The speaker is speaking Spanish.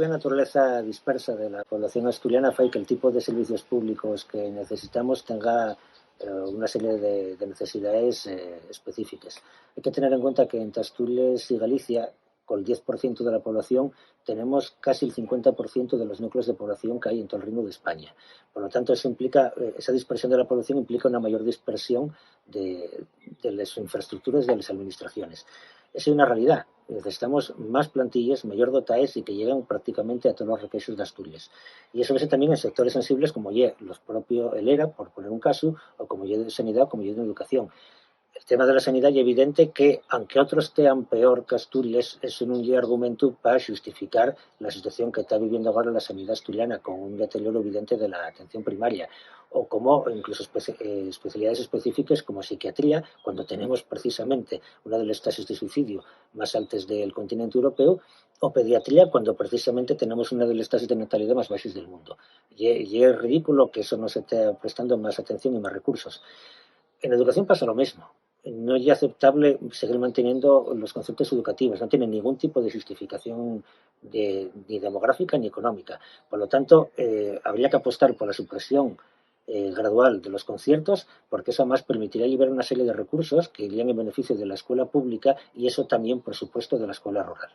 propia naturaleza dispersa de la población asturiana fai que el tipo de servicios públicos que necesitamos tenga una serie de necesidades específicas. Hay que tener en cuenta que entre Asturias y Galicia, con el 10% de la población, tenemos casi el 50% de los núcleos de población que hay en todo el Reino de España. Por lo tanto, eso implica, esa dispersión de la población implica una mayor dispersión de las infraestructuras y de las administraciones. Esa es una realidad. Necesitamos más plantillas, mayor dotaes y que lleguen prácticamente a todos los requisitos de Asturias. Y eso ves también en sectores sensibles como los propios, el ERA, por poner un caso, o como de sanidad o como de educación. El tema de la sanidad es evidente que, aunque otros estean peor que Asturias, eso non é argumento para justificar la situación que está viviendo ahora la sanidad asturiana, con un deterioro evidente de la atención primaria, o como incluso especialidades específicas como psiquiatría, cuando tenemos precisamente una de las tasas de suicidio más altas del continente europeo, o pediatría, cuando precisamente tenemos una de las tasas de natalidad más bajas del mundo. Y es ridículo que eso no se esté prestando más atención y más recursos. En educación pasa lo mismo. No es aceptable seguir manteniendo los conceptos educativos, no tienen ningún tipo de justificación ni demográfica ni económica. Por lo tanto, habría que apostar por la supresión gradual de los conciertos, porque eso además permitiría liberar una serie de recursos que irían en beneficio de la escuela pública y eso también, por supuesto, de la escuela rural.